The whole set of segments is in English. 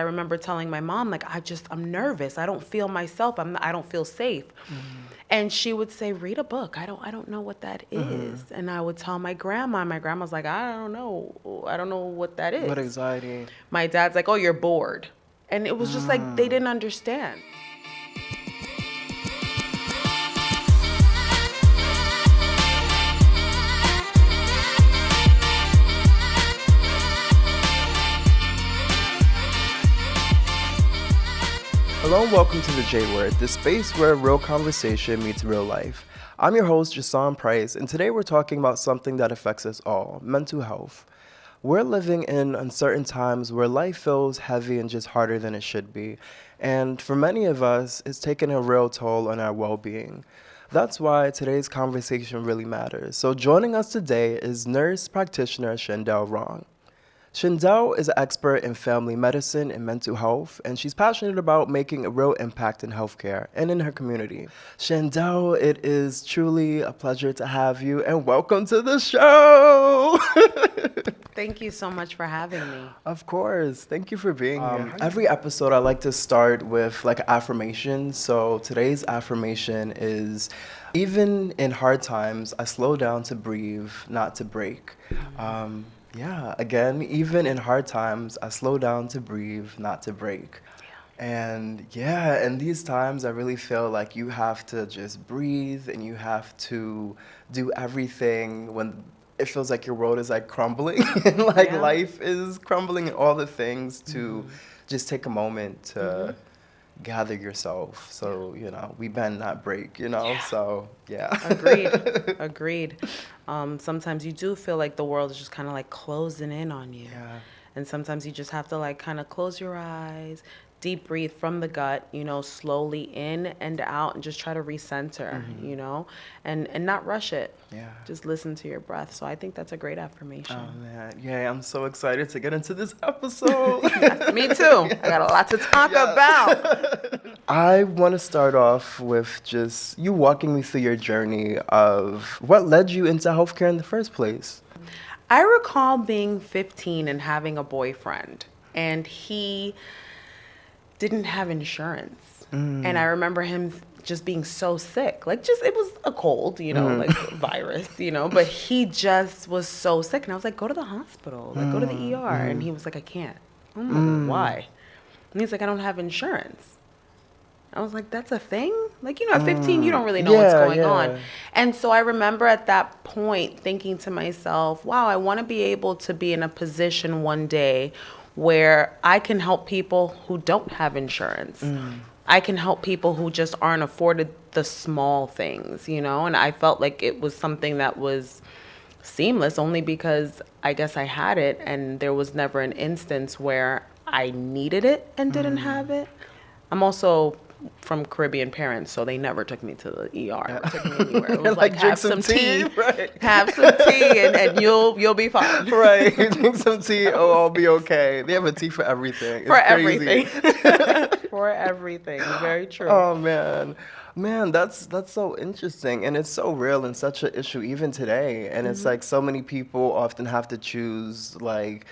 I remember telling my mom, like, I'm nervous. I don't feel myself. I don't feel safe. And she would say, read a book. I don't know what that is. And I would tell my grandma. My grandma's like, I don't know. I don't know what that is. What anxiety? My dad's like, oh, you're bored. And it was just like, they didn't understand. Hello and welcome to the J Word, the space where real conversation meets real life. I'm your host, Jasawn Price, and today we're talking about something that affects us all, mental health. We're living in uncertain times where life feels heavy and just harder than it should be. And for many of us, it's taken a real toll on our well-being. That's why today's conversation really matters. So joining us today is Nurse Practitioner Chandelle Wrong. Chandelle is an expert in family medicine and mental health, and she's passionate about making a real impact in healthcare and in her community. Chandelle, it is truly a pleasure to have you, and welcome to the show! Thank you so much for having me. Of course. Thank you for being here. Every episode, I like to start with like affirmation. So today's affirmation is, even in hard times, I slow down to breathe, not to break. Again, even in hard times, I slow down to breathe, not to break. And in these times, I really feel like you have to just breathe and you have to do everything when it feels like your world is like crumbling and life is crumbling and all the things to just take a moment to gather yourself. So, we bend, not break, so Agreed. Sometimes you do feel like the world is just kind of like closing in on you. And sometimes you just have to like kind of close your eyes, deep breathe from the gut, slowly in and out, and just try to recenter, and not rush it. Just listen to your breath. So I think that's a great affirmation. Oh man, I'm so excited to get into this episode. Yes, me too. I got a lot to talk about. I want to start off with just you walking me through your journey of what led you into healthcare in the first place. I recall being 15 and having a boyfriend, and he didn't have insurance. And I remember him just being so sick. Like, it was a cold, like a virus, but he just was so sick. And I was like, go to the hospital, like, go to the ER. And he was like, I can't. I'm like, why? And he's like, I don't have insurance. I was like, that's a thing? Like, at 15, you don't really know what's going on. And so I remember at that point thinking to myself, wow, I want to be able to be in a position one day where I can help people who don't have insurance. I can help people who just aren't afforded the small things, And I felt like it was something that was seamless only because I guess I had it, and there was never an instance where I needed it and didn't have it. I'm also from Caribbean parents, so they never took me to the ER or took me anywhere. It was like have some tea, have some tea, and you'll be fine. Right, drink some tea. Oh, I'll be okay. They have a tea for everything. For everything. For everything. Very true. Oh man, that's so interesting, and it's so real and such an issue even today. And it's like so many people often have to choose, like,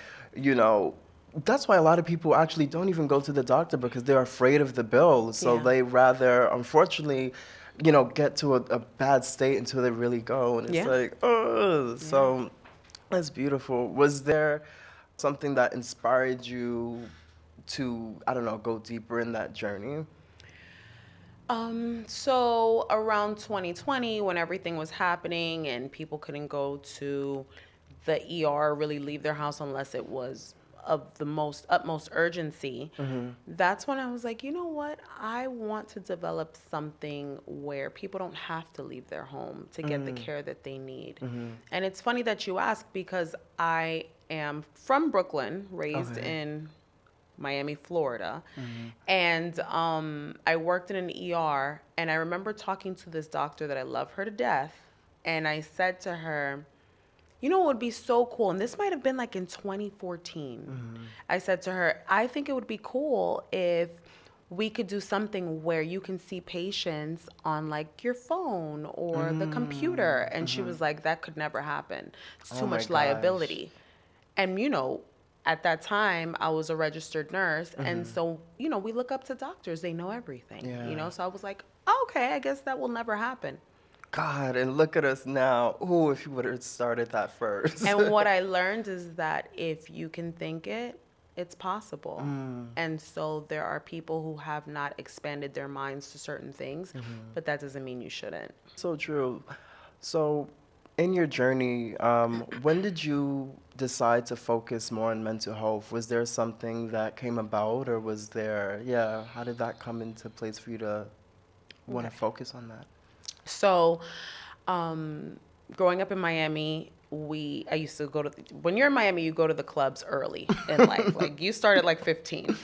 that's why a lot of people actually don't even go to the doctor because they're afraid of the bill. So they rather, unfortunately, get to a bad state until they really go. And it's like, oh, so that's beautiful. Was there something that inspired you to, I don't know, go deeper in that journey? So around 2020, when everything was happening and people couldn't go to the ER, really leave their house unless it was of the utmost urgency, that's when I was like, you know what? I want to develop something where people don't have to leave their home to get the care that they need. And it's funny that you ask because I am from Brooklyn, raised in Miami, Florida. And I worked in an ER, and I remember talking to this doctor that I love her to death. And I said to her, what would be so cool? And this might have been like in 2014. I said to her, I think it would be cool if we could do something where you can see patients on like your phone or the computer. And she was like, that could never happen. It's too much liability. And, at that time, I was a registered nurse. And so, we look up to doctors. They know everything, Yeah. So I was like, oh, okay, I guess that will never happen. God, and look at us now. Ooh, if you would have started that first. And what I learned is that if you can think it, it's possible. And so there are people who have not expanded their minds to certain things, but that doesn't mean you shouldn't. So true. So, in your journey, when did you decide to focus more on mental health? Was there something that came about, or was there, how did that come into place for you to want to focus on that? So, growing up in Miami, I used to go to, when you're in Miami, you go to the clubs early in life. Like, you start at like 15.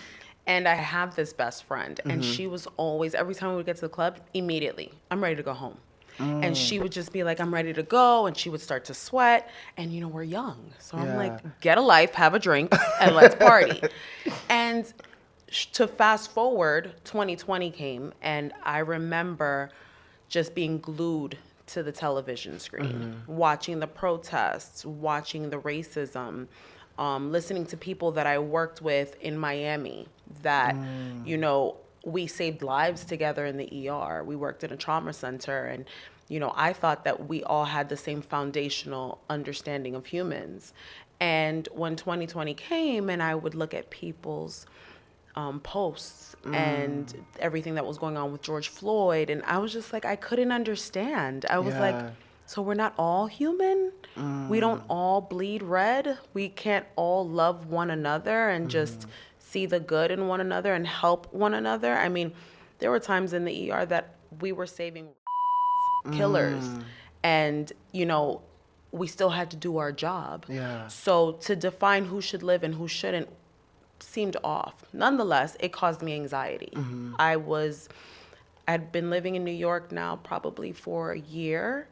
And I have this best friend, and she was always, every time we would get to the club, immediately, I'm ready to go home. And she would just be like, I'm ready to go. And she would start to sweat. And, we're young. So I'm like, get a life, have a drink, and let's party. And to fast forward, 2020 came, and I remember just being glued to the television screen, watching the protests, watching the racism, listening to people that I worked with in Miami that, we saved lives together in the ER. We worked in a trauma center, and, I thought that we all had the same foundational understanding of humans. And when 2020 came and I would look at people's posts and everything that was going on with George Floyd, and I was just like, I couldn't understand. I was like, so we're not all human? We don't all bleed red? We can't all love one another and just see the good in one another and help one another? I mean, there were times in the ER that we were saving killers, and, we still had to do our job. So to define who should live and who shouldn't seemed off. Nonetheless, it caused me anxiety. I'd been living in New York now probably for a year,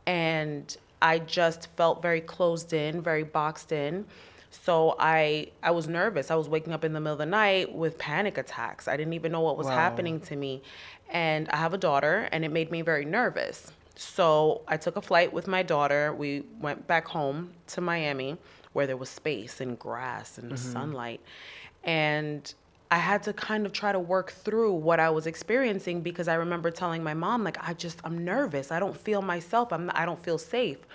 and I just felt very closed in, very boxed in. So I was nervous. I was waking up in the middle of the night with panic attacks. I didn't even know what was happening to me. And I have a daughter, and it made me very nervous. So I took a flight with my daughter. We went back home to Miami, where there was space and grass and sunlight. And I had to kind of try to work through what I was experiencing, because I remember telling my mom, like, I'm nervous. I don't feel myself. I don't feel safe.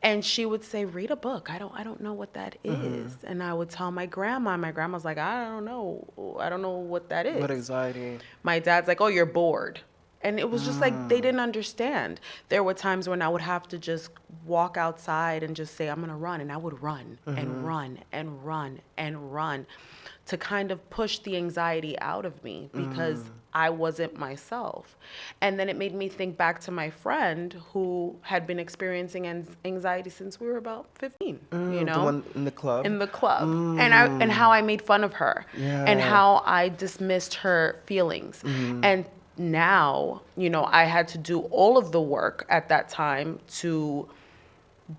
And she would say, read a book. I don't know what that is. And I would tell my grandma. My grandma's like, I don't know. I don't know what that is. What anxiety? My dad's like, oh, you're bored. And it was just like, they didn't understand. There were times when I would have to just walk outside and just say, I'm going to run. And I would run and run and run and run to kind of push the anxiety out of me, because I wasn't myself. And then it made me think back to my friend who had been experiencing anxiety since we were about 15, The one in the club? In the club. And how I made fun of her and how I dismissed her feelings. And now, I had to do all of the work at that time to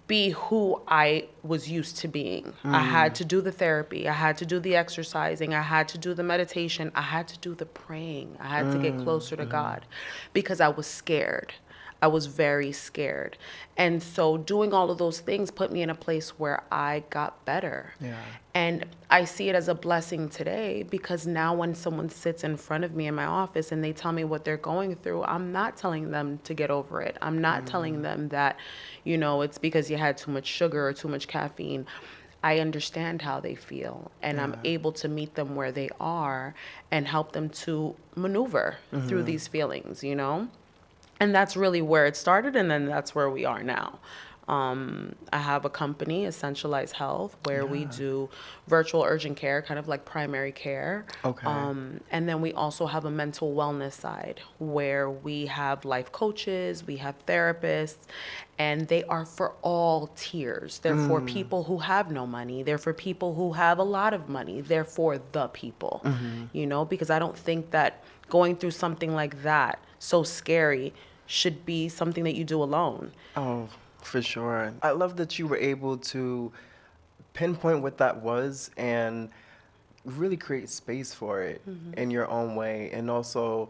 be who I was used to being. I had to do the therapy. I had to do the exercising. I had to do the meditation. I had to do the praying. I had to get closer to God, because I was scared. I was very scared. And so doing all of those things put me in a place where I got better. And I see it as a blessing today, because now when someone sits in front of me in my office and they tell me what they're going through, I'm not telling them to get over it. I'm not telling them that, it's because you had too much sugar or too much caffeine. I understand how they feel, and I'm able to meet them where they are and help them to maneuver through these feelings, And that's really where it started, and then that's where we are now. I have a company, Essentialized Health, where we do virtual urgent care, kind of like primary care. And then we also have a mental wellness side, where we have life coaches, we have therapists, and they are for all tiers. They're for people who have no money. They're for people who have a lot of money. They're for the people, because I don't think that going through something like that, so scary, should be something that you do alone. Oh, for sure. I love that you were able to pinpoint what that was and really create space for it in your own way. And also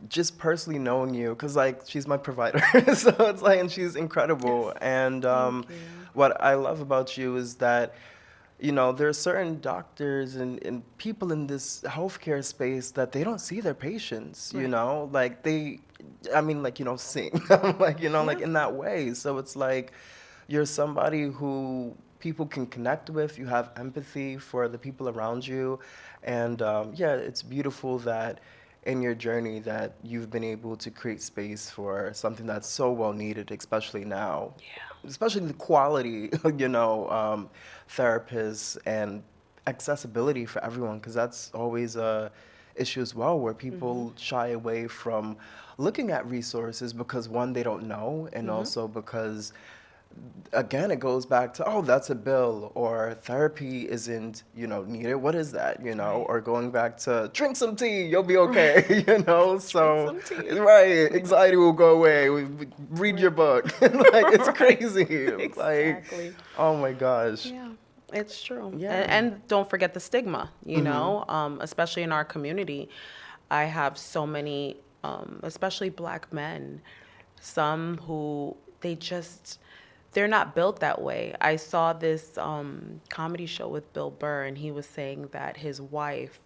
just personally knowing you, because she's my provider. So it's and she's incredible. Yes. And what I love about you is that You know, there are certain doctors and people in this healthcare space that they don't see their patients, you Right. know? Like I mean, like, you know, sing, like, you know, like Yeah. in that way. So it's like you're somebody who people can connect with, you have empathy for the people around you. And yeah, it's beautiful that in your journey that you've been able to create space for something that's so well needed, especially now, Yeah. especially the quality, you know, therapists and accessibility for everyone, because that's always a issue as well, where Mm-hmm. people shy away from looking at resources because one, they don't know, and Mm-hmm. also because again, it goes back to, oh, that's a bill, or therapy isn't, you know, needed. What is that, you know? Right. Or going back to drink some tea, you'll be Right. okay, you know? Drink So, some tea. right, Yes. anxiety will go away. Read your Right. book. Like, it's Right. crazy. Like, Exactly. oh my gosh. Yeah, it's true. Yeah. And don't forget the stigma, Mm-hmm. especially in our community. I have so many, especially black men, some who they're not built that way. I saw this comedy show with Bill Burr, and he was saying that his wife,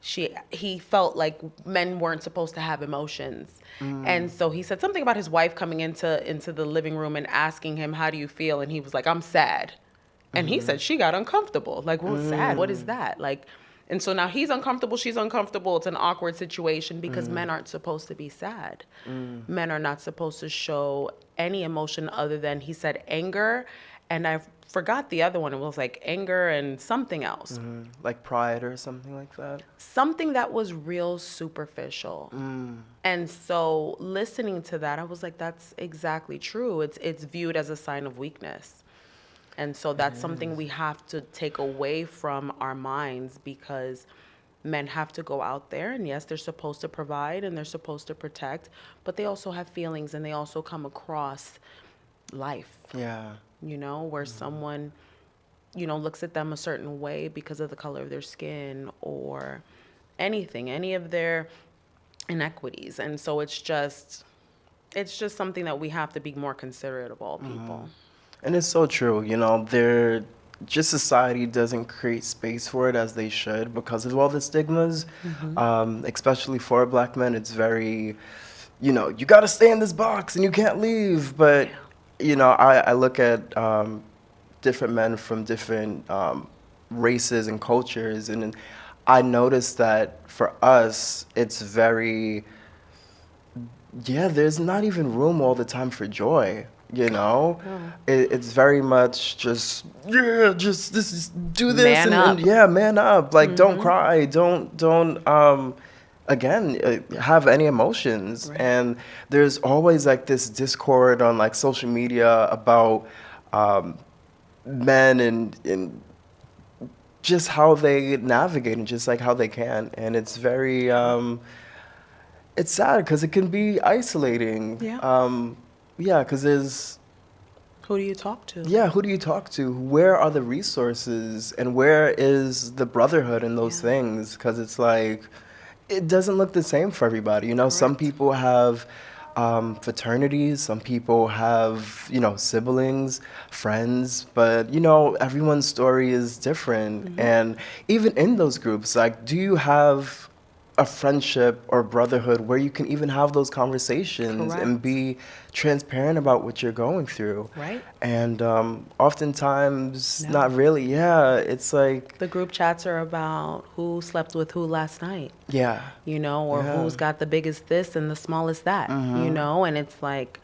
he felt like men weren't supposed to have emotions. And so he said something about his wife coming into the living room and asking him, "How do you feel?" And he was like, "I'm sad." And he said she got uncomfortable. Like, well, sad. What is that? Like, and so now he's uncomfortable, she's uncomfortable. It's an awkward situation because men aren't supposed to be sad. Men are not supposed to show any emotion other than, he said, anger. And I forgot the other one. It was like anger and something else. Like pride or something like that. Something that was real superficial. And so listening to that, I was like, that's exactly true. It's viewed as a sign of weakness. And so that's something we have to take away from our minds, because men have to go out there, and yes, they're supposed to provide and they're supposed to protect, but they also have feelings, and they also come across life, Yeah. where someone, looks at them a certain way because of the color of their skin or anything, any of their inequities. And so it's just something that we have to be more considerate of all people. And it's so true, you know, just society doesn't create space for it as they should because of all the stigmas, especially for black men. It's very, you know, you got to stay in this box and you can't leave. But, you know, I look at different men from different races and cultures, and I notice that for us, it's very, yeah, there's not even room all the time for joy. You know, it's very much just, yeah, just do this Man and up. yeah, man up. Like, don't cry, don't again have any emotions. Right. And there's always like this discord on like social media about men and just how they navigate and just like how they can. And it's very it's sad because it can be isolating. Yeah. Yeah, because there's, Who do you talk to? yeah, who do you talk to? Where are the resources? And where is the brotherhood in those Yeah. things? Because it's like, it doesn't look the same for everybody. You know, some Correct. people have fraternities, some people have, you know, siblings, friends, but, you know, everyone's story is different. And even in those groups, like, do you have a friendship or brotherhood where you can even have those conversations and Correct. be transparent about what you're going through? Right. And oftentimes, No. not really. Yeah, it's like, The group chats are about who slept with who last night, yeah, or yeah. who's got the biggest this and the smallest that, and it's like,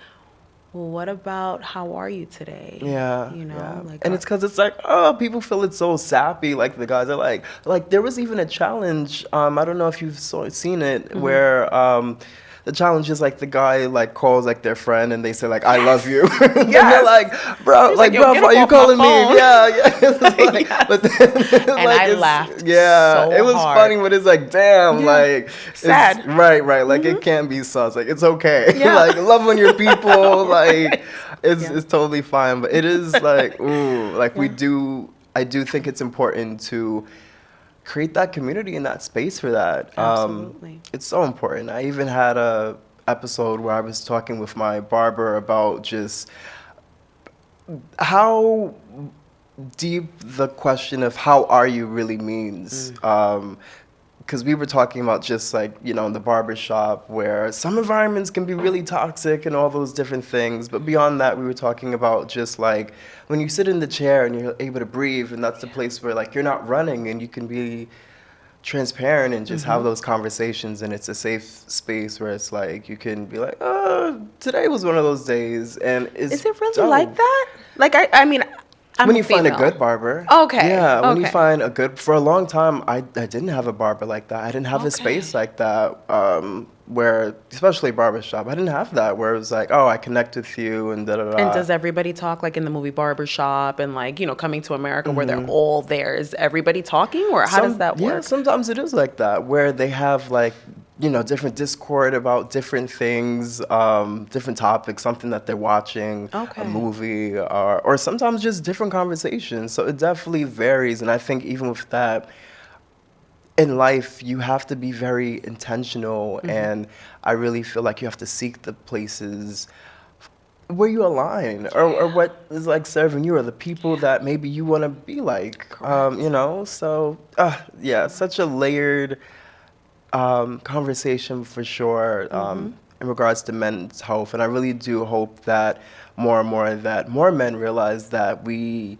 well, what about how are you today? Yeah, Yeah. Like, and it's because it's like, oh, people feel it's so sappy. Like the guys are like there was even a challenge. I don't know if you've seen it where the challenge is like the guy like calls like their friend and they say like I love you. And they're like, bro, He's like "Yo, bro, get why up you off my calling me? phone." Yeah, yeah. It's like, Yes. but then, And I laughed Yeah, so it was hard. funny, but it's like, damn, Yeah. like Sad. It's, right. Like it can't be sus. Like it's okay. Yeah. Like love on your people. Like Right. it's Yeah. it's totally fine. But it is like, ooh, like Yeah. I do think it's important to create that community and that space for that. Absolutely. It's so important. I even had a episode where I was talking with my barber about just how deep the question of how are you really means. Because we were talking about just like, you know, in the barber shop where some environments can be really toxic and all those different things. But beyond that, we were talking about just like when you sit in the chair and you're able to breathe, and that's the place where like you're not running and you can be transparent and just have those conversations, and it's a safe space where it's like you can be like, today was one of those days, and Is it really like that? Like, I mean, I'm when a you find a female. good barber. Okay. Yeah, when you Okay. find a good, for a long time, I didn't have a barber like that. I didn't have a space Okay. like that, where, especially barbershop, I didn't have that, where it was like, oh, I connect with you and da da And da. does everybody talk like in the movie Barbershop and like, you know, Coming to America where they're all there? Is everybody talking or how does that Yeah, work? sometimes it is like that, where they have like, you know, different discord about different things, different topics, something that they're watching, a Okay. movie, or sometimes just different conversations. So it definitely varies, and I think even with that, in life, you have to be very intentional, and I really feel like you have to seek the places where you align, or what is like serving you, or the people that maybe you want to be like, you Correct. know? So, yeah, such a layered conversation for sure, in regards to men's health. And I really do hope that more and more that more men realize that we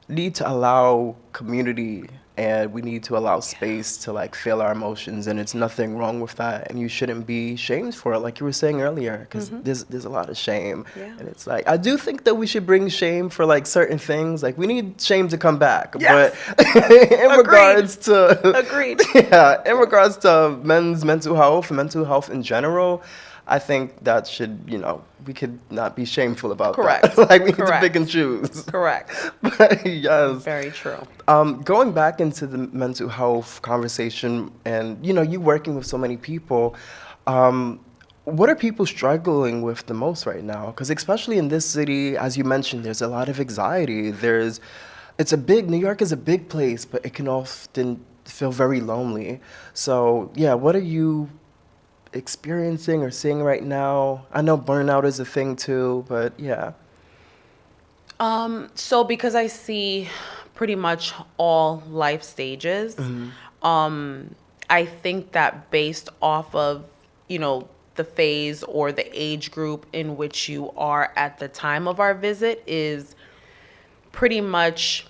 need to allow community, and we need to allow space to like feel our emotions, and it's nothing wrong with that, and you shouldn't be shamed for it, like you were saying earlier, because there's a lot of shame. Yeah. And it's like, I do think that we should bring shame for like certain things, like we need shame to come back. Yes. But in Agreed. regards to Agreed. yeah, in regards to men's mental health in general, I think that should, you know, we could not be shameful about Correct. that. Like, we need to Correct. pick and choose. Correct. But yes. Very true. Going back into the mental health conversation, and, you know, you working with so many people, what are people struggling with the most right now? Because especially in this city, as you mentioned, there's a lot of anxiety. New York is a big place, but it can often feel very lonely. So, yeah, what are you experiencing or seeing right now? I know burnout is a thing too, but yeah. So because I see pretty much all life stages, I think that based off of, you know, the phase or the age group in which you are at the time of our visit is pretty much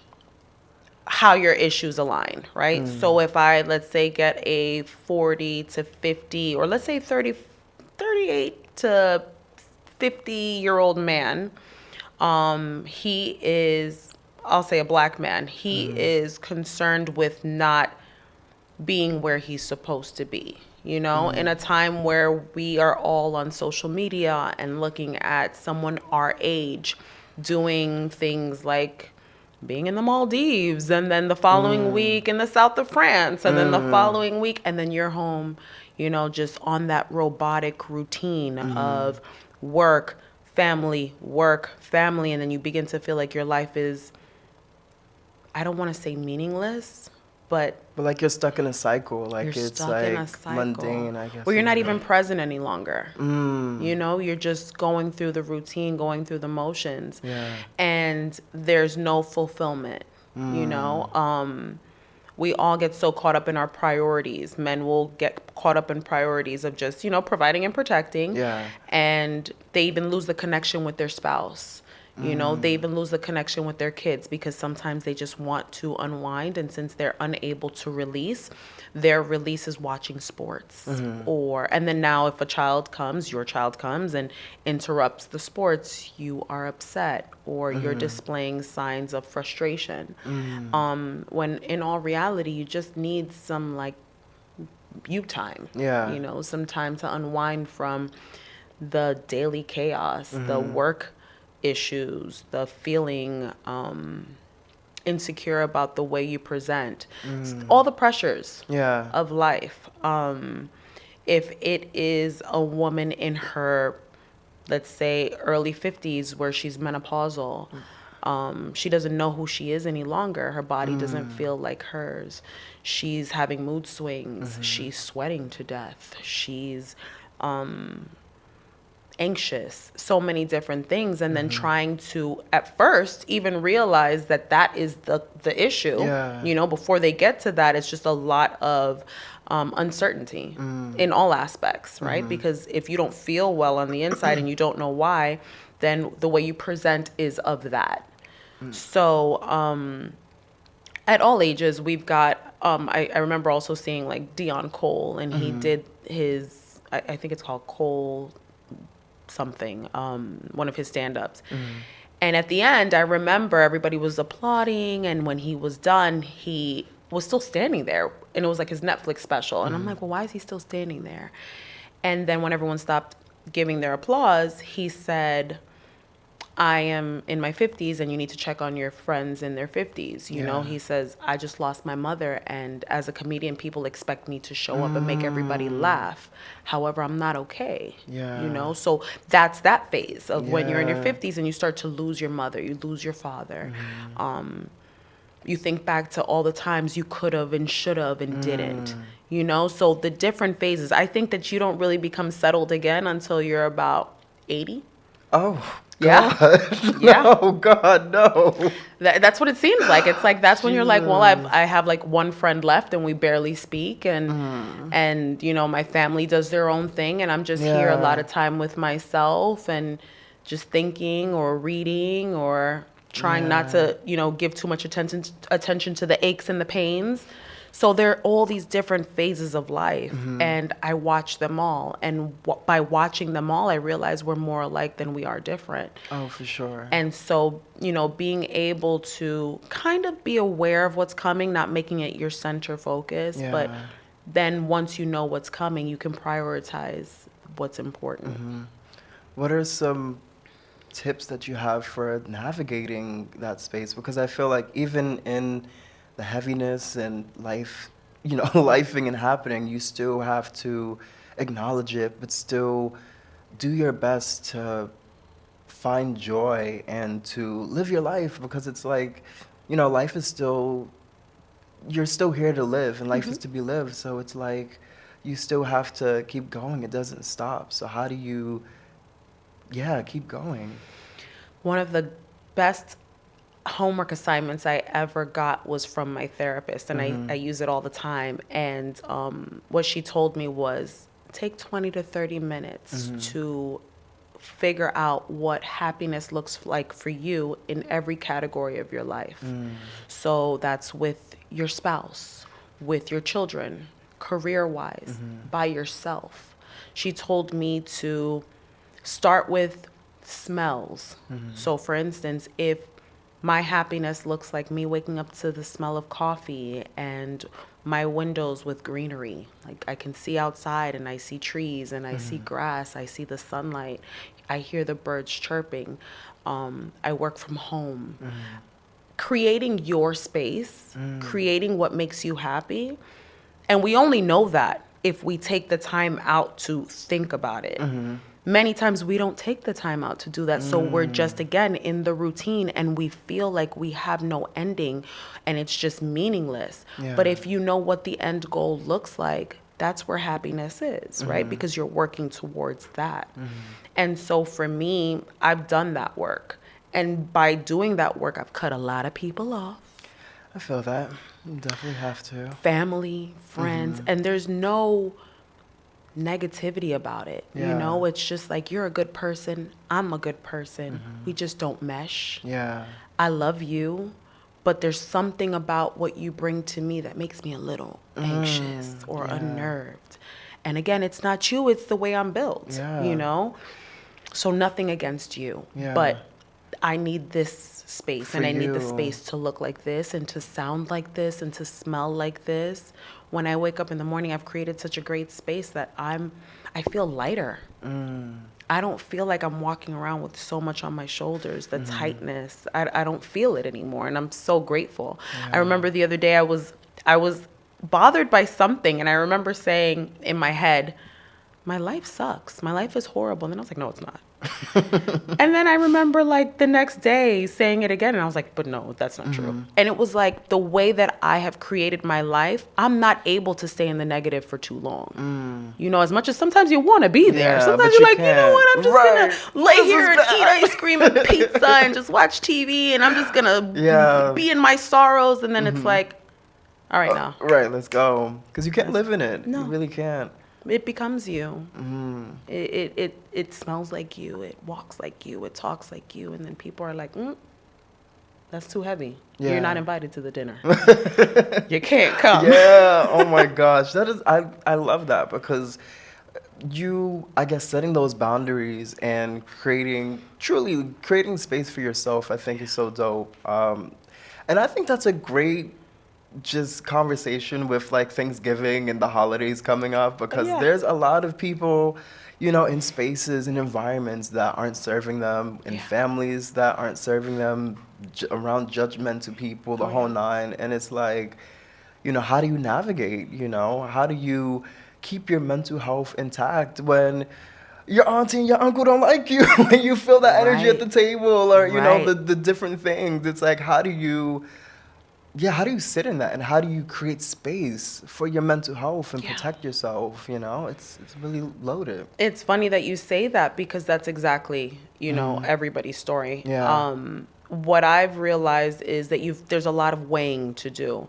how your issues align, right? So if I, let's say, get a 40 to 50, or let's say 38 to 50-year-old man, he is, I'll say a black man, he is concerned with not being where he's supposed to be. You know, in a time where we are all on social media and looking at someone our age doing things like being in the Maldives, and then the following week in the south of France, and then the following week, and then you're home, you know, just on that robotic routine of work, family, and then you begin to feel like your life is, I don't want to say meaningless, but like you're stuck in a cycle, like you're it's stuck in a like cycle mundane, I guess. where you're not even present any longer. You know, you're just going through the routine, going through the motions, and there's no fulfillment. You know, we all get so caught up in our priorities. Men will get caught up in priorities of just, you know, providing and protecting, and they even lose the connection with their spouse. You know, they even lose the connection with their kids because sometimes they just want to unwind. And since they're unable to release, their release is watching sports. And then now if your child comes and interrupts the sports, you are upset, or you're displaying signs of frustration. When in all reality, you just need some like you time. You know, some time to unwind from the daily chaos, the work issues, the feeling insecure about the way you present, all the pressures of life. If it is a woman in her, let's say, early 50s where she's menopausal, she doesn't know who she is any longer. Her body doesn't feel like hers. She's having mood swings. She's sweating to death. She's anxious, so many different things, and then trying to at first even realize that that is the issue. Before they get to that, it's just a lot of uncertainty in all aspects, right? Because if you don't feel well on the inside and you don't know why, then the way you present is of that. So at all ages, we've got I remember also seeing like Dion Cole, and he did his I think it's called Cole something, one of his stand-ups. And at the end, I remember everybody was applauding, and when he was done, he was still standing there, and it was like his Netflix special. And I'm like, well, why is he still standing there? And then when everyone stopped giving their applause, he said, I am in my 50s, and you need to check on your friends in their 50s. You know, he says, I just lost my mother, and as a comedian, people expect me to show up and make everybody laugh. However, I'm not okay. So that's that phase of when you're in your 50s and you start to lose your mother, you lose your father. You think back to all the times you could have and should have and didn't. So the different phases. I think that you don't really become settled again until you're about 80. Oh, yeah. God. No, God, no. That's what it seems like. It's like that's when you're like, well, I have like one friend left, and we barely speak, and my family does their own thing, and I'm just here a lot of time with myself and just thinking or reading or trying not to give too much attention to the aches and the pains. So there are all these different phases of life, and I watch them all. And by watching them all, I realize we're more alike than we are different. Oh, for sure. And so, being able to kind of be aware of what's coming, not making it your center focus, but then once you know what's coming, you can prioritize what's important. What are some tips that you have for navigating that space? Because I feel like even in the heaviness and life, lifing and happening, you still have to acknowledge it, but still do your best to find joy and to live your life, because it's like, life is still, you're still here to live, and life is to be lived. So it's like, you still have to keep going. It doesn't stop. So how do you, keep going? One of the best homework assignments I ever got was from my therapist, and I use it all the time. And what she told me was, take 20 to 30 minutes to figure out what happiness looks like for you in every category of your life. So that's with your spouse, with your children, career-wise, by yourself. She told me to start with smells. So for instance, if my happiness looks like me waking up to the smell of coffee and my windows with greenery. Like I can see outside and I see trees and I see grass. I see the sunlight. I hear the birds chirping. I work from home. Creating your space, creating what makes you happy. And we only know that if we take the time out to think about it. Many times we don't take the time out to do that. So we're just, again, in the routine, and we feel like we have no ending and it's just meaningless. But if you know what the end goal looks like, that's where happiness is, right? Because you're working towards that. And so for me, I've done that work. And by doing that work, I've cut a lot of people off. I feel that. You definitely have to. Family, friends, and there's no negativity about it. It's just like, you're a good person, I'm a good person, we just don't mesh. I love you, but there's something about what you bring to me that makes me a little anxious or unnerved. And again, it's not you, it's the way I'm built. So nothing against you, but I need this space, and I need the space to look like this and to sound like this and to smell like this. When I wake up in the morning, I've created such a great space that I feel lighter. I don't feel like I'm walking around with so much on my shoulders, the tightness. I don't feel it anymore, and I'm so grateful. I remember the other day I was bothered by something, and I remember saying in my head, my life sucks. My life is horrible. And then I was like, no, it's not. And then I remember like the next day saying it again, and I was like, but no, that's not true. And it was like the way that I have created my life, I'm not able to stay in the negative for too long. You know, as much as sometimes you want to be there. Yeah, Sometimes but you're you like, you know what, I'm just Right. gonna lay This here is and bad. eat ice cream and pizza and just watch TV, and I'm just gonna Yeah. be in my sorrows. And then it's like, all right, now. Right, let's go. Because you can't live in it. No. You really can't. It becomes you. It smells like you. It walks like you. It talks like you. And then people are like, that's too heavy. Yeah. You're not invited to the dinner. You can't come. Yeah. Oh my gosh. That is, I love that because I guess setting those boundaries and truly creating space for yourself, I think is so dope. And I think that's a great just conversation with like Thanksgiving and the holidays coming up because Yeah. there's a lot of people, you know, in spaces and environments that aren't serving them, in Yeah. families that aren't serving them, around judgmental people, the whole nine. And it's like, you know, how do you navigate, you know? How do you keep your mental health intact when your auntie and your uncle don't like you, when you feel that energy at Right. the table or, you know, Right. the different things? It's like, how do you sit in that and how do you create space for your mental health and Yeah. protect yourself? You know, it's really loaded. It's funny that you say that because that's exactly, you know, everybody's story. Yeah. What I've realized is that there's a lot of weighing to do.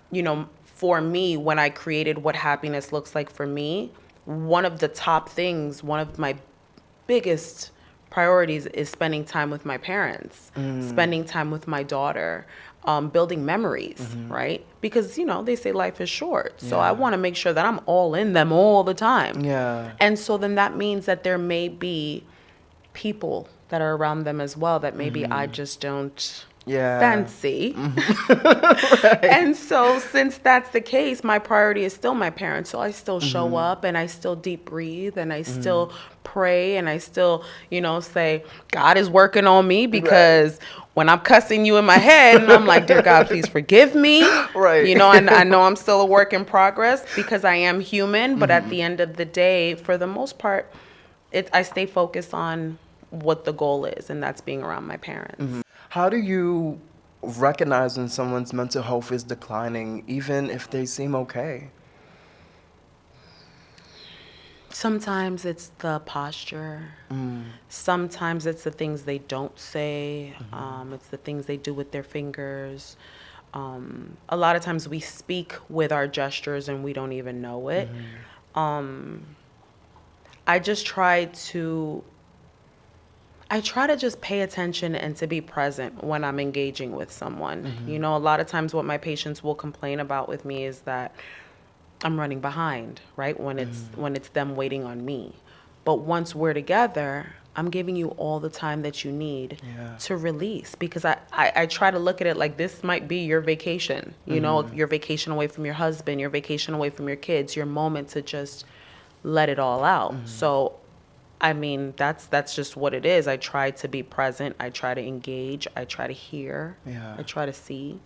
You know, for me, when I created what happiness looks like for me, one of the top things, one of my biggest priorities is spending time with my parents, spending time with my daughter, building memories, right? Because, you know, they say life is short. So I want to make sure that I'm all in them all the time. Yeah. And so then that means that there may be people that are around them as well that maybe I just don't fancy. And so since that's the case, my priority is still my parents. So I still show up and I still deep breathe and I still pray and I still, you know, say, God is working on me because when I'm cussing you in my head and I'm like, dear God, please forgive me. Right. You know, I know I'm still a work in progress because I am human. But at the end of the day, for the most part, I stay focused on what the goal is, and that's being around my parents. How do you recognize when someone's mental health is declining, even if they seem okay? Sometimes it's the posture. Sometimes it's the things they don't say. It's the things they do with their fingers. A lot of times we speak with our gestures and we don't even know it. I try to just pay attention and to be present when I'm engaging with someone. You know, a lot of times what my patients will complain about with me is that I'm running behind, right? When it's them waiting on me. But once we're together, I'm giving you all the time that you need to release, because I try to look at it like this might be your vacation, you know, your vacation away from your husband, your vacation away from your kids, your moment to just let it all out. So, I mean, that's just what it is. I try to be present. I try to engage. I try to hear. I try to see.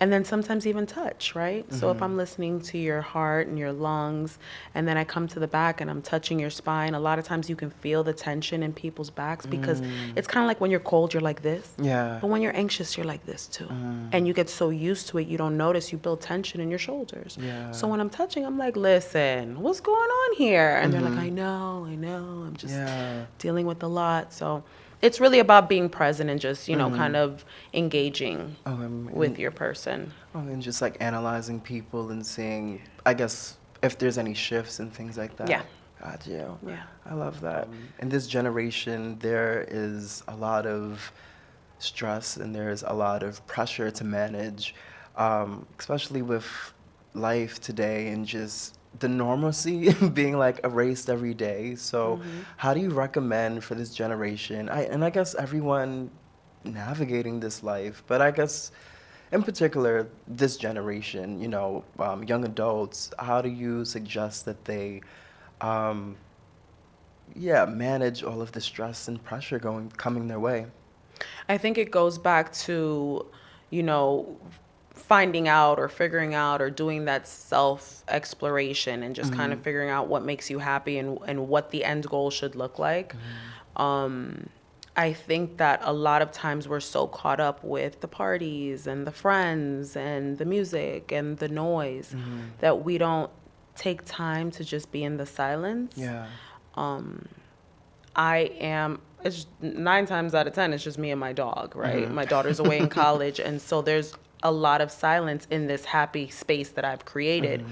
And then sometimes even touch, right? So if I'm listening to your heart and your lungs, and then I come to the back and I'm touching your spine, a lot of times you can feel the tension in people's backs, because it's kind of like when you're cold, you're like this. Yeah. But when you're anxious, you're like this too. And you get so used to it, you don't notice you build tension in your shoulders. Yeah. So when I'm touching, I'm like, listen, what's going on here? And they're like, I know, I'm just dealing with a lot. So it's really about being present and just, you know, kind of engaging with your person. And just like analyzing people and seeing, I guess, if there's any shifts and things like that. Yeah. Got you. Yeah. I love that. In this generation, there is a lot of stress and there's a lot of pressure to manage, especially with life today and just the normalcy being like erased every day. So how do you recommend for this generation, I guess everyone navigating this life, but I guess in particular this generation, you know, young adults, how do you suggest that they manage all of the stress and pressure coming their way? I think it goes back to, you know, finding out or figuring out or doing that self-exploration and just kind of figuring out what makes you happy and what the end goal should look like. I think that a lot of times we're so caught up with the parties and the friends and the music and the noise that we don't take time to just be in the silence. Yeah. It's 9 times out of 10, it's just me and my dog, right? My daughter's away in college. And so there's a lot of silence in this happy space that I've created.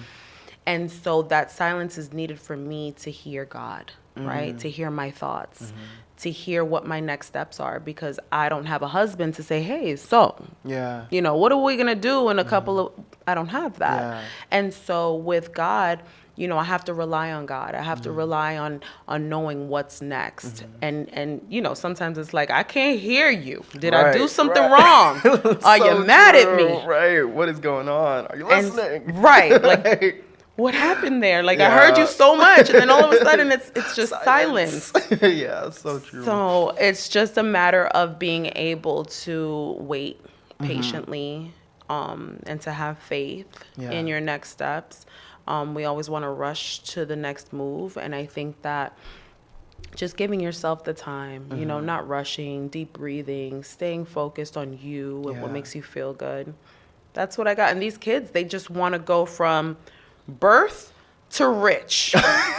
And so that silence is needed for me to hear God, right? To hear my thoughts, to hear what my next steps are, because I don't have a husband to say, hey, so, what are we going to do in a couple of, I don't have that. Yeah. And so with God, I have to rely on God. I have to rely on knowing what's next. And sometimes it's like, I can't hear you. Did I do something wrong? Are you mad at me? Right. What is going on? Are you listening? Right. Like, what happened there? Like, I heard you so much. And then all of a sudden, it's just silence. Yeah, so true. So it's just a matter of being able to wait patiently and to have faith in your next steps. We always want to rush to the next move. And I think that just giving yourself the time, not rushing, deep breathing, staying focused on you and what makes you feel good. That's what I got. And these kids, they just want to go from birth to rich.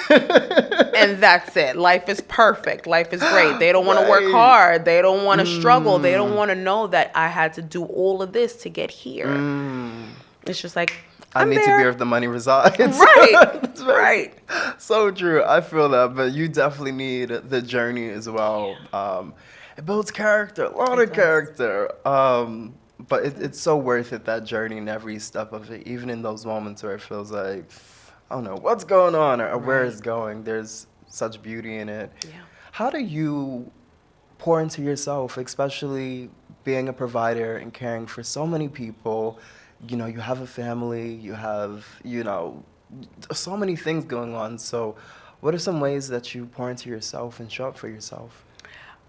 And that's it. Life is perfect. Life is great. They don't want to work hard. They don't want to struggle. They don't want to know that I had to do all of this to get here. It's just like, I need to be where the money resides. Right. Right. So true. I feel that, but you definitely need the journey as well. It builds character, a lot of character. But it's so worth it, that journey and every step of it, even in those moments where it feels like, I don't know, what's going on or where it's going. There's such beauty in it. Yeah. How do you pour into yourself, especially being a provider and caring for so many people? You have a family, you have, so many things going on. So what are some ways that you pour into yourself and show up for yourself?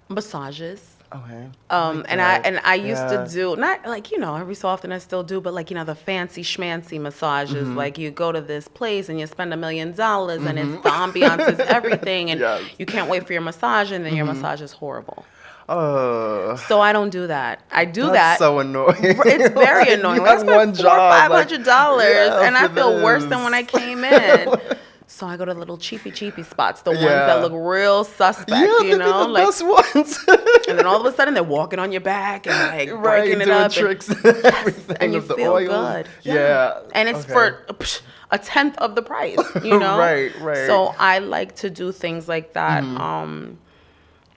Massages. Okay. And I used to do, not like, every so often I still do, but like, the fancy schmancy massages. Like you go to this place and you spend $1 million and it's the ambiance is everything and you can't wait for your massage and then your massage is horrible. So I don't do that. I do that. That's so annoying. It's very annoying. Like, I spent $400 or $500 and I feel worse than when I came in. So I go to the little cheapy spots, the ones that look real suspect, the best ones. And then all of a sudden they're walking on your back and like breaking it doing up. Tricks and everything and you of the feel oil. good. Yeah. And it's for a tenth of the price, Right. So I like to do things like that.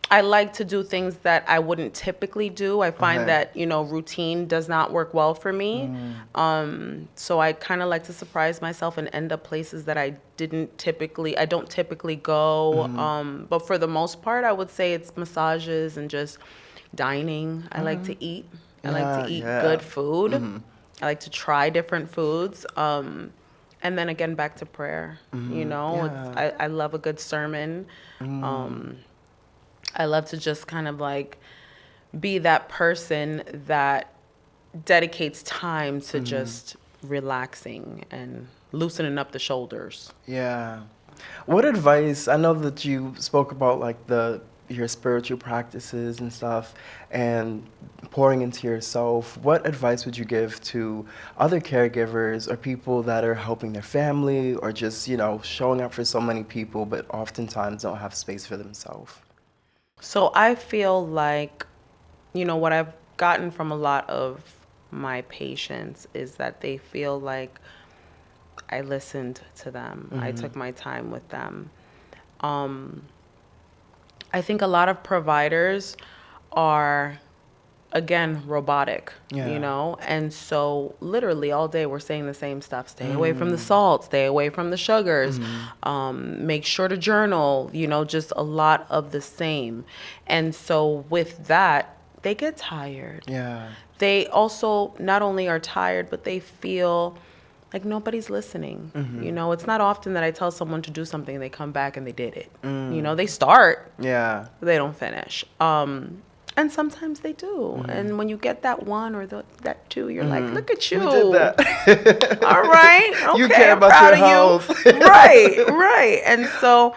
I like to do things that I wouldn't typically do. I find that, routine does not work well for me. So I kind of like to surprise myself and end up places that I don't typically go. But for the most part, I would say it's massages and just dining. I like to eat. I like to eat good food. I like to try different foods. And then again, back to prayer. I love a good sermon. I love to just kind of like be that person that dedicates time to just relaxing and loosening up the shoulders. Yeah. What advice, I know that you spoke about like your spiritual practices and stuff and pouring into yourself. What advice would you give to other caregivers or people that are helping their family or just, showing up for so many people but oftentimes don't have space for themselves? So I feel like, what I've gotten from a lot of my patients is that they feel like I listened to them. I took my time with them. I think a lot of providers are, again, robotic, and so literally all day we're saying the same stuff. Stay away from the salt, stay away from the sugars, make sure to journal, just a lot of the same. And so with that, they get tired. Yeah. They also not only are tired, but they feel like nobody's listening. It's not often that I tell someone to do something and they come back and they did it. They start, yeah, but they don't finish. And sometimes they do. And when you get that one or that two, you're like, look at you. We did that. All right. Okay, You care I'm about proud your of health. you. Right. And so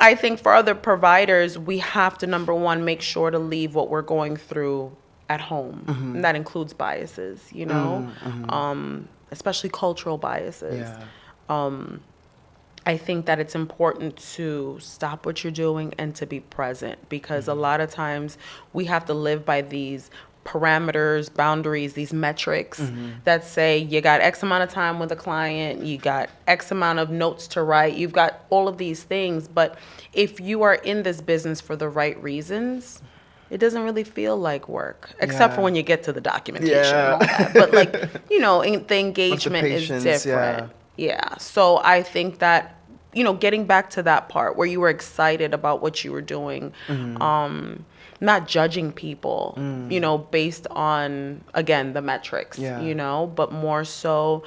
I think for other providers, we have to, number one, make sure to leave what we're going through at home. And that includes biases, you know, especially cultural biases. Yeah. I think that it's important to stop what you're doing and to be present, because a lot of times we have to live by these parameters, boundaries, these metrics that say you got X amount of time with a client, you got X amount of notes to write, you've got all of these things. But if you are in this business for the right reasons, it doesn't really feel like work, except for when you get to the documentation and all that. But like, you know, the engagement is different. Yeah. So I think that, you know, getting back to that part where you were excited about what you were doing, not judging people, you know, based on, again, the metrics, you know, but more so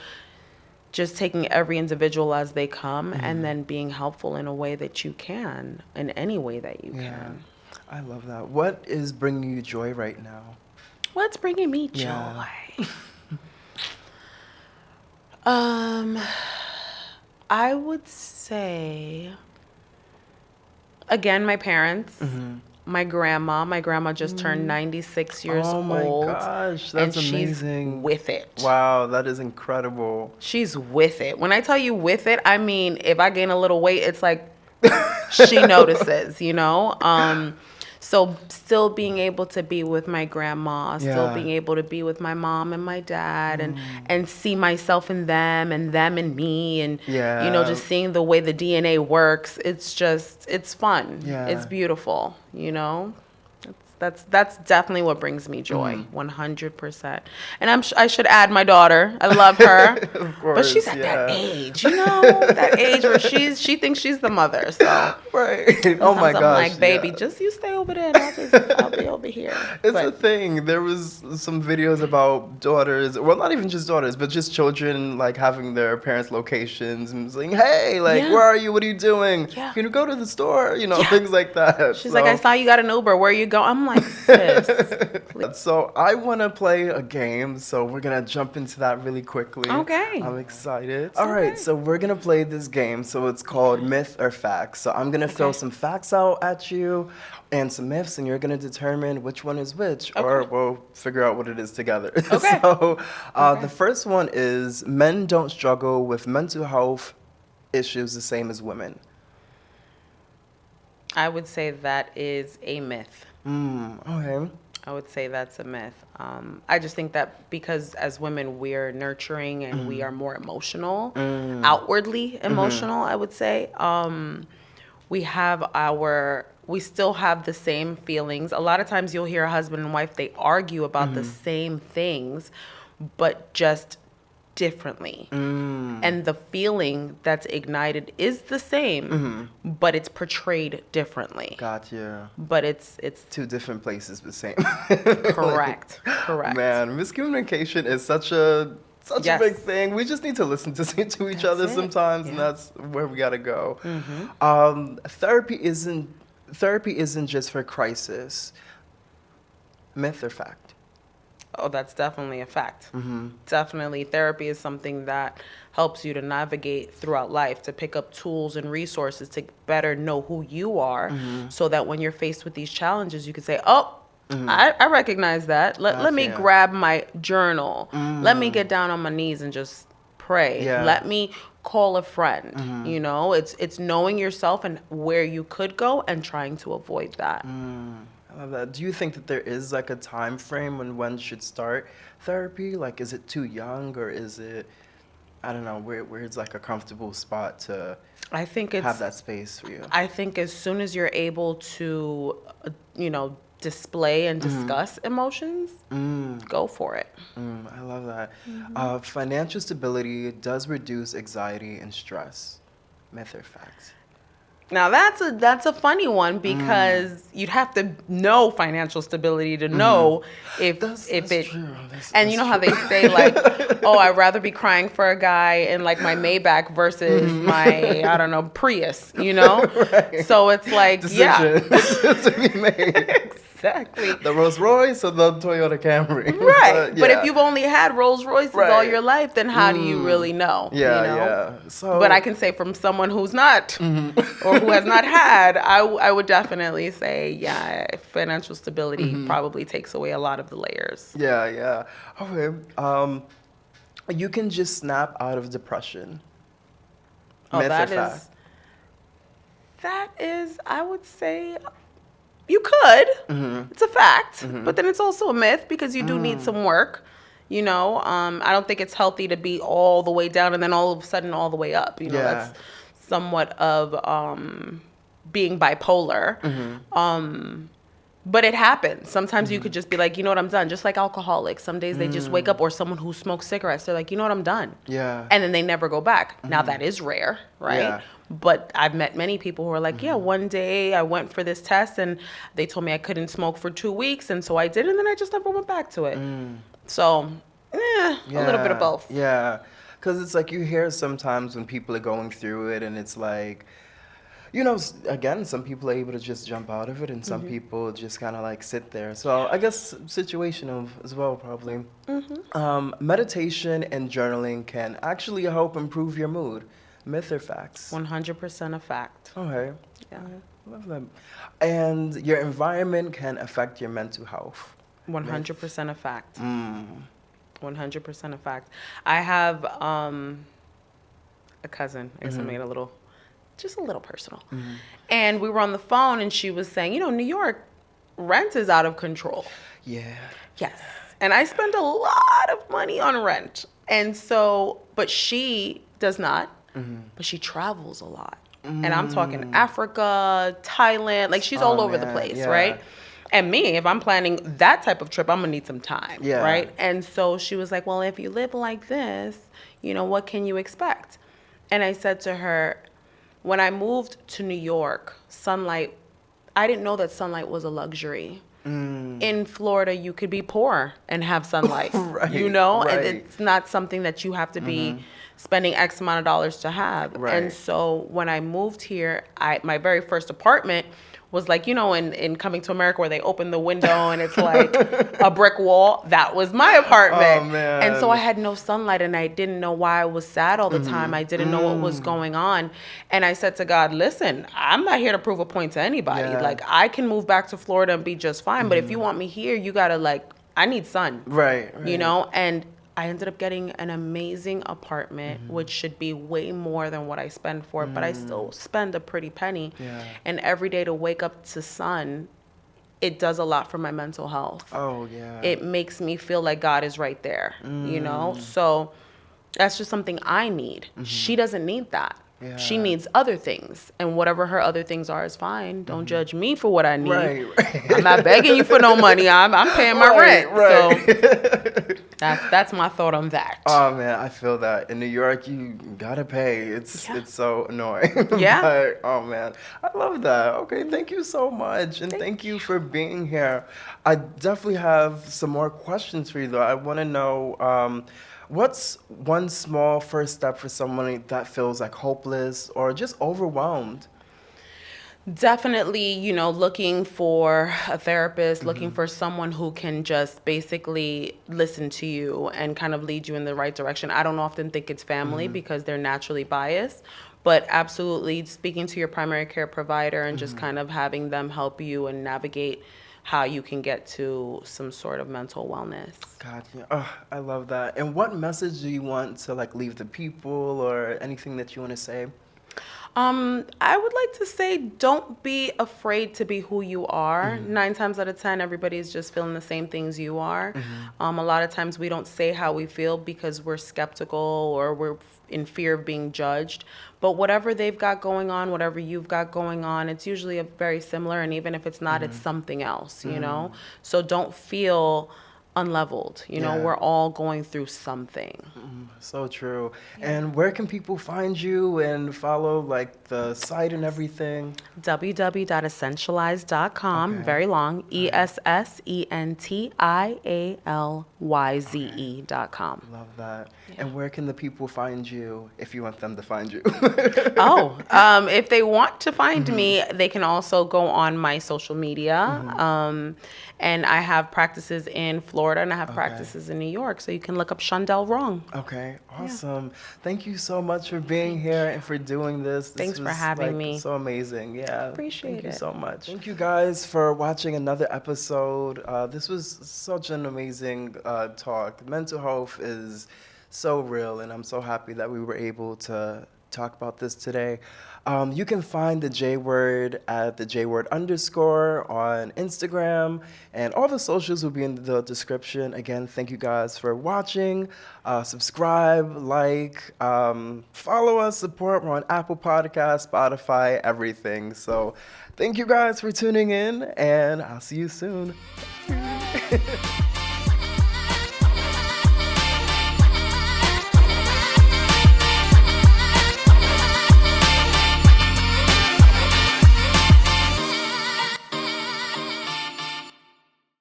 just taking every individual as they come and then being helpful in a way that you can, in any way that you can. I love that. What is bringing you joy right now? What's bringing me joy? I would say, again, my parents, my grandma. My grandma just turned 96 years old. Oh my gosh, that's amazing. She's with it. Wow, that is incredible. She's with it. When I tell you with it, I mean, if I gain a little weight, it's like she notices, you know? So still being able to be with my grandma, still being able to be with my mom and my dad and see myself in them and me and, you know, just seeing the way the DNA works. It's just, it's fun. It's beautiful, you know? That's definitely what brings me joy, 100%. And I should add my daughter. I love her, of course, but she's at that age, you know, that age where she thinks she's the mother. So Oh my gosh, I'm like, baby, just you stay over there, and I'll be over here. It's a thing. There was some videos about daughters, well, not even just daughters, but just children like having their parents' locations and saying, "Hey, like, where are you? What are you doing? Can you go to the store?" You know, things like that. She's like, "I saw you got an Uber. Where you go?" I'm like, sis. So I want to play a game, so we're going to jump into that really quickly. Okay. I'm excited. All right, so we're going to play this game. So it's called Myth or Facts. So I'm going to throw some facts out at you and some myths, and you're going to determine which one is which, or we'll figure out what it is together. Okay. So the first one is men don't struggle with mental health issues the same as women. I would say that is a myth. Okay. I would say that's a myth. I just think that because as women, we're nurturing and we are more emotional, outwardly emotional, I would say. We still have the same feelings. A lot of times you'll hear a husband and wife, they argue about the same things, but just differently. And the feeling that's ignited is the same, but it's portrayed differently. Gotcha. But it's two different places, but same. Correct. Man, miscommunication is such a big thing. We just need to listen to each other sometimes, and that's where we gotta go. Therapy isn't just for crisis. Myth or fact? Oh, that's definitely a fact. Definitely. Therapy is something that helps you to navigate throughout life, to pick up tools and resources to better know who you are, so that when you're faced with these challenges, you can say, oh, I recognize that. Let me grab my journal. Let me get down on my knees and just pray. Let me call a friend. You know, it's knowing yourself and where you could go and trying to avoid that. Do you think that there is like a time frame when one should start therapy? Like, is it too young, or is it, I don't know, where it's like a comfortable spot to have that space for you? I think as soon as you're able to, you know, display and discuss emotions, go for it. I love that. Financial stability does reduce anxiety and stress. Myth or fact? Now that's a funny one, because you'd have to know financial stability to know if it. True. And you know how they say, like, oh, I'd rather be crying for a guy in like my Maybach versus my, I don't know, Prius, you know? So it's like, decision to be made. Exactly. The Rolls Royce or the Toyota Camry? Right. But yeah. if you've only had Rolls Royces all Right. your life, then how do you really know? Yeah, you know? yeah. So, But I can say from someone who's not or who has not had, I would definitely say, yeah, financial stability probably takes away a lot of the layers. yeah, yeah. Okay. You can just snap out of depression. Oh, Myth or fact? that is, I would say, you could. It's a fact, but then it's also a myth because you do need some work. You know, I don't think it's healthy to be all the way down and then all of a sudden all the way up. You know, Yeah. that's somewhat of being bipolar. But it happens. Sometimes you could just be like, you know what, I'm done. Just like alcoholics. Some days they just wake up, or someone who smokes cigarettes, they're like, you know what, I'm done. Yeah. And then they never go back. Now that is rare, right? Yeah. But I've met many people who are like, yeah, one day I went for this test and they told me I couldn't smoke for 2 weeks. And so I did, and then I just never went back to it. So, a little bit of both. Yeah. Because it's like you hear sometimes when people are going through it, and it's like, you know, again, some people are able to just jump out of it, and some people just kind of like sit there. So I guess situational as well, probably. Meditation and journaling can actually help improve your mood. Myth or facts? 100% a fact. Okay. Yeah. Love that. And your environment can affect your mental health. 100% a fact. 100% a fact. I have a cousin. I guess I made just a little personal. And we were on the phone, and she was saying, you know, New York, rent is out of control. Yeah. Yes. And I spend a lot of money on rent. And so, but she does not, but she travels a lot. And I'm talking Africa, Thailand, like she's all over the place, right? And me, if I'm planning that type of trip, I'm gonna need some time, right? And so she was like, well, if you live like this, you know, what can you expect? And I said to her, when I moved to New York, sunlight, I didn't know that sunlight was a luxury. In Florida, you could be poor and have sunlight, you know? And it's not something that you have to be spending X amount of dollars to have. And so when I moved here, my very first apartment was like, you know, in Coming to America where they open the window and it's like a brick wall. That was my apartment. Oh, man. And so I had no sunlight, and I didn't know why I was sad all the time. I didn't know what was going on. And I said to God, listen, I'm not here to prove a point to anybody. Like, I can move back to Florida and be just fine. But if you want me here, you got to, like, I need sun. Right. You know? And I ended up getting an amazing apartment, which should be way more than what I spend for it, but I still spend a pretty penny. And every day to wake up to sun, it does a lot for my mental health. Oh, yeah. It makes me feel like God is right there, you know? So that's just something I need. She doesn't need that. She needs other things, and whatever her other things are is fine. Don't judge me for what I need. I'm not begging you for no money. I'm paying my rent. So that's my thought on that. Oh man, I feel that. In New York, you gotta pay. It's so annoying. But, oh man, I love that. Okay, thank you so much, and thank you for being here. I definitely have some more questions for you though. I want to know. What's one small first step for someone that feels like hopeless or just overwhelmed? Definitely, you know, looking for a therapist, looking for someone who can just basically listen to you and kind of lead you in the right direction. I don't often think it's family because they're naturally biased, but absolutely speaking to your primary care provider and just kind of having them help you and navigate how you can get to some sort of mental wellness. Gotcha. Oh, I love that. And what message do you want to like leave the people, or anything that you want to say? I would like to say, don't be afraid to be who you are. 9 times out of 10, everybody's just feeling the same things you are. A lot of times we don't say how we feel because we're skeptical or we're in fear of being judged. But whatever they've got going on, whatever you've got going on, it's usually very similar. And even if it's not, it's something else, you know? So don't feel unleveled. You know, Yeah. we're all going through something. So true. And where can people find you and follow like the site and everything? www.essentialize.com, Okay. very long, ESSENTIALYZE.com. Love that. And where can the people find you if you want them to find you? If they want to find me, they can also go on my social media. And I have practices in Florida and I have practices in New York. So you can look up Chandelle Wrong. Okay, awesome. Thank you so much for being here and for doing this. Thanks This for was, having me. So amazing. Yeah. Appreciate Thank you it. so much. Thank you guys for watching another episode. This was such an amazing talk. Mental health is so real, and I'm so happy that we were able to talk about this today. You can find the J Word at the JWord _, on Instagram, and all the socials will be in the description. Again, thank you guys for watching. Subscribe, like, follow us, support. We're on Apple Podcasts, Spotify, everything. So thank you guys for tuning in, and I'll see you soon.